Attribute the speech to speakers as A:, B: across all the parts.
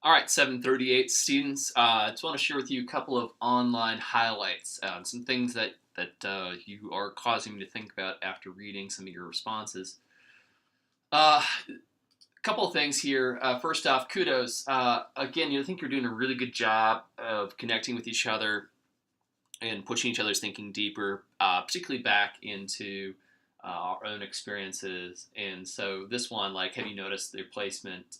A: All right, 738 students. I just want to share with you a couple of online highlights, some things that you are causing me to think about after reading some of your responses. A couple of things here. First off, kudos. Again, I think you're doing a really good job of connecting with each other and pushing each other's thinking deeper, particularly back into our own experiences. And so this one, like, have you noticed the placement?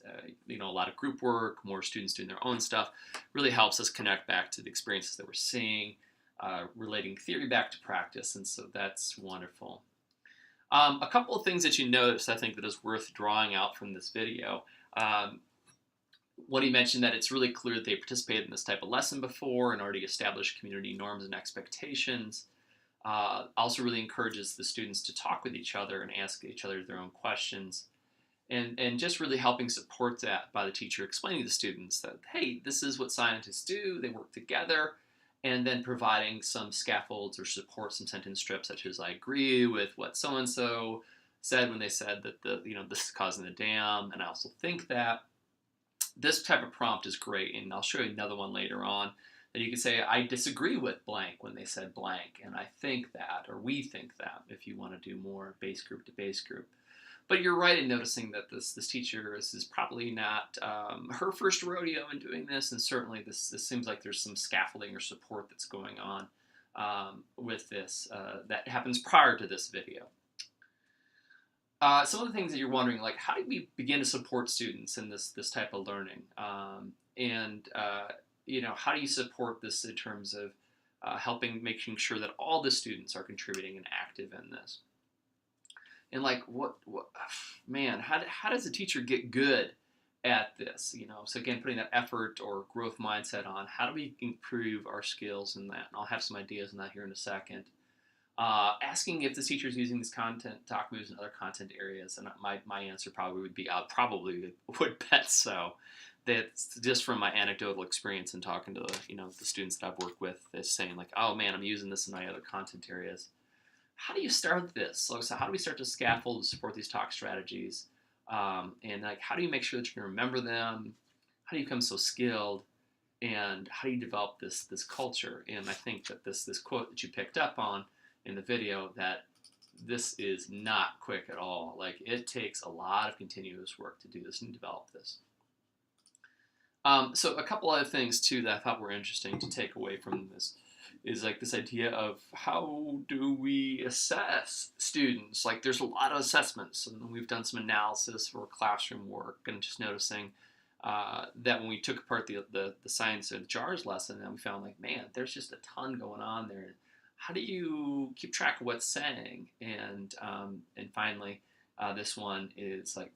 A: A lot of group work, more students doing their own stuff, really helps us connect back to the experiences that we're seeing, relating theory back to practice, and so that's wonderful. A couple of things that you noticed, I think, that is worth drawing out from this video. Um, When he mentioned that it's really clear that they participated in this type of lesson before and already established community norms and expectations. Also really encourages the students to talk with each other and ask each other their own questions. And just really helping support that by the teacher explaining to the students that, hey, this is what scientists do, they work together, and then providing some scaffolds or support, some sentence strips such as, I agree with what so-and-so said when they said that this is causing the dam, and I also think that. This type of prompt is great, and I'll show you another one later on that you can say, I disagree with blank when they said blank, and I think that, or we think that, if you want to do more base group to base group. But you're right in noticing that this teacher is probably not her first rodeo in doing this, and certainly this seems like there's some scaffolding or support that's going on with this that happens prior to this video. Some of the things that you're wondering, like, how do we begin to support students in this type of learning, and how do you support this in terms of making sure that all the students are contributing and active in this, and like what man, how does a teacher get good at this? So again, putting that effort or growth mindset on, how do we improve our skills in that? And I'll have some ideas on that here in a second. Asking if the teacher is using these content talk moves in other content areas, and my answer probably would be I probably would bet so. That's just from my anecdotal experience and talking to the students that I've worked with, is saying like, oh man, I'm using this in my other content areas. How do you start this? So how do we start to scaffold to support these talk strategies? And like, how do you make sure that you can remember them? How do you become so skilled? And how do you develop this culture? And I think that this quote that you picked up on in the video, that this is not quick at all. Like, it takes a lot of continuous work to do this and develop this. So a couple other things too that I thought were interesting to take away from this is like this idea of how do we assess students. Like, there's a lot of assessments, and we've done some analysis for classroom work, and just noticing that when we took apart the science of jars lesson, and we found like, man, there's just a ton going on there. How do you keep track of what's saying? And finally, this one is like,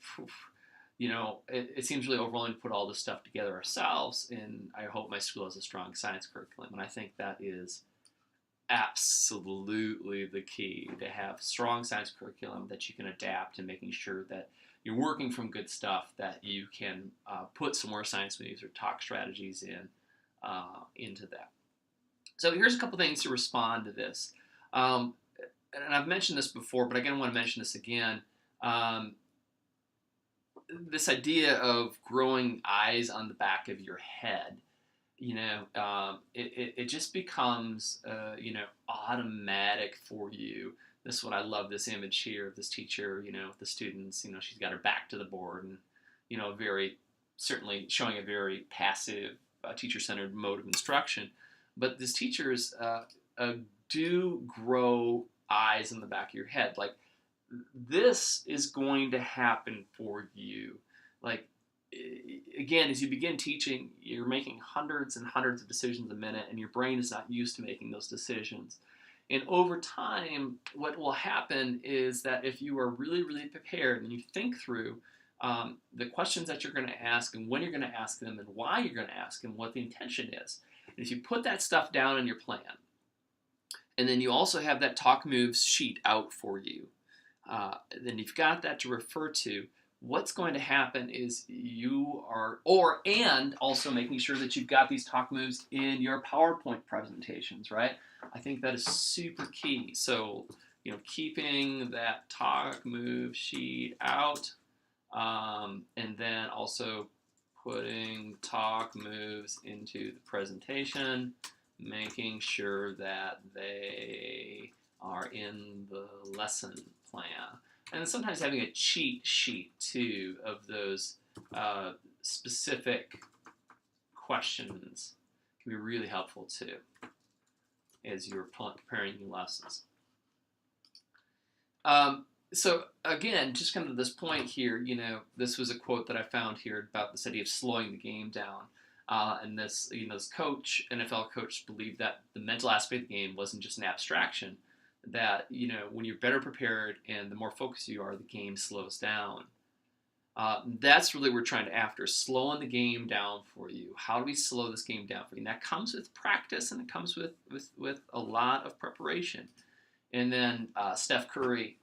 A: it seems really overwhelming to put all this stuff together ourselves. And I hope my school has a strong science curriculum. And I think that is absolutely the key, to have strong science curriculum that you can adapt, and making sure that you're working from good stuff, that you can put some more science moves or talk strategies into that. So here's a couple things to respond to this. And I've mentioned this before, but again, I want to mention this again. This idea of growing eyes on the back of your head, it just becomes, automatic for you. This is what I love, this image here of this teacher, the students, she's got her back to the board, and, very certainly showing a very passive, teacher-centered mode of instruction. But these teachers do grow eyes in the back of your head. Like, this is going to happen for you. Like, again, as you begin teaching, you're making hundreds and hundreds of decisions a minute, and your brain is not used to making those decisions. And over time, what will happen is that if you are really, really prepared and you think through the questions that you're going to ask, and when you're going to ask them, and why you're going to ask them, what the intention is, and if you put that stuff down in your plan, and then you also have that talk moves sheet out for you, then you've got that to refer to. What's going to happen is and also making sure that you've got these talk moves in your PowerPoint presentations, right? I think that is super key. So, keeping that talk move sheet out, and then also putting talk moves into the presentation, making sure that they are in the lesson plan. And sometimes having a cheat sheet, too, of those specific questions can be really helpful, too, as you're preparing your lessons. So again, just kind of this point here, this was a quote that I found here about this idea of slowing the game down. And this, this coach, NFL coach, believed that the mental aspect of the game wasn't just an abstraction. That when you're better prepared and the more focused you are, the game slows down. That's really what we're trying to after, slowing the game down for you. How do we slow this game down for you? And that comes with practice, and it comes with a lot of preparation. And then Steph Curry,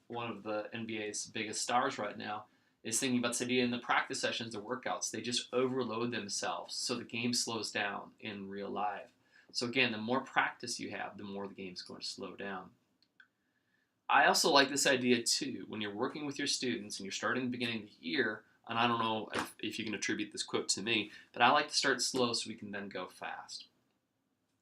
A: one of the NBA's biggest stars right now, is thinking about this idea in the practice sessions, the workouts. They just overload themselves, so the game slows down in real life. So again, the more practice you have, the more the game's going to slow down. I also like this idea too, when you're working with your students and you're starting at the beginning of the year, and I don't know if you can attribute this quote to me, but I like to start slow so we can then go fast.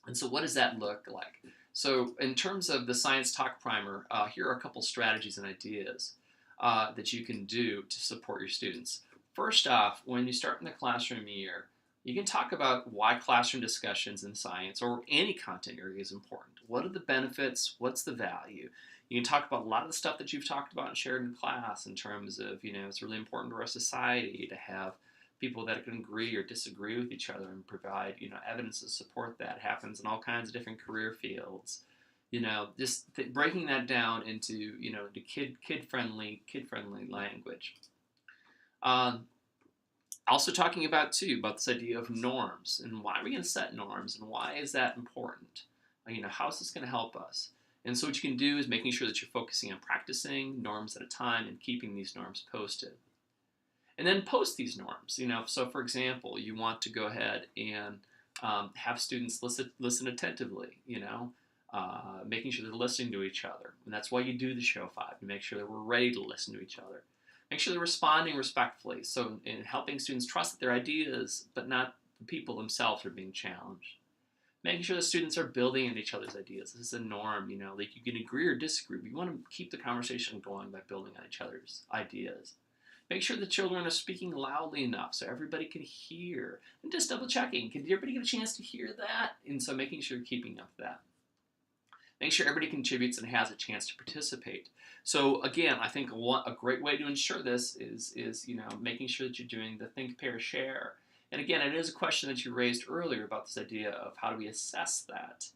A: And so what does that look like? So in terms of the Science Talk Primer, here are a couple strategies and ideas that you can do to support your students. First off, when you start in the classroom year, you can talk about why classroom discussions in science or any content area is important. What are the benefits? What's the value? You can talk about a lot of the stuff that you've talked about and shared in class in terms of, it's really important to our society to have people that can agree or disagree with each other and provide, evidence to support that. It happens in all kinds of different career fields. Just breaking that down into, the kid-friendly language. Also talking about this idea of norms and why are we going to set norms and why is that important? How is this going to help us? And so what you can do is making sure that you're focusing on practicing norms at a time and keeping these norms posted. And then post these norms. So for example, you want to go ahead and have students listen attentively, making sure they're listening to each other. And that's why you do the show 5, to make sure that we're ready to listen to each other. Make sure they're responding respectfully. So in helping students trust that their ideas, but not the people themselves, are being challenged. Making sure the students are building on each other's ideas. This is a norm, like you can agree or disagree, but you want to keep the conversation going by building on each other's ideas. Make sure the children are speaking loudly enough so everybody can hear. And just double checking, can everybody get a chance to hear that? And so making sure you're keeping up with that. Make sure everybody contributes and has a chance to participate. So again, I think a great way to ensure this is making sure that you're doing the think, pair, share. And again, it is a question that you raised earlier about this idea of how do we assess that.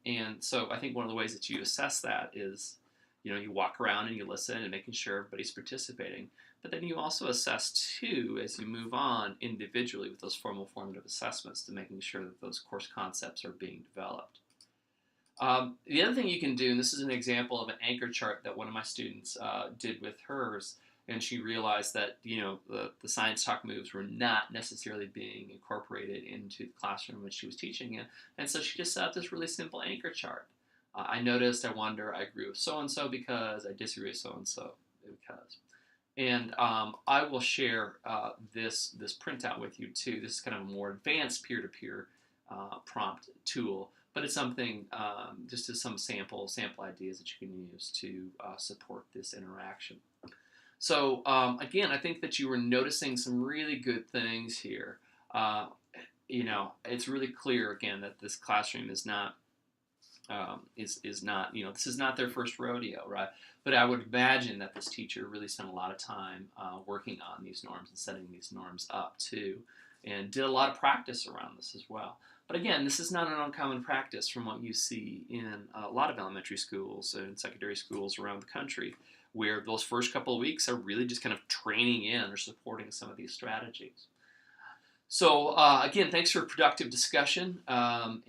A: And so I think one of the ways that you assess that is, you walk around and you listen and making sure everybody's participating. But then you also assess too as you move on individually with those formative assessments to making sure that those course concepts are being developed. The other thing you can do, and this is an example of an anchor chart that one of my students did with hers, and she realized that the Science Talk moves were not necessarily being incorporated into the classroom when she was teaching it, and so she just set up this really simple anchor chart. I noticed, I wonder, I agree with so-and-so because, I disagree with so-and-so because. And I will share this printout with you too. This is kind of a more advanced peer-to-peer prompt tool, but it's something, just as some sample ideas that you can use to support this interaction. So again, I think that you were noticing some really good things here. It's really clear again that this classroom is not this is not their first rodeo, right? But I would imagine that this teacher really spent a lot of time working on these norms and setting these norms up too, and did a lot of practice around this as well. But again, this is not an uncommon practice from what you see in a lot of elementary schools and secondary schools around the country, where those first couple of weeks are really just kind of training in or supporting some of these strategies. So again, thanks for a productive discussion, and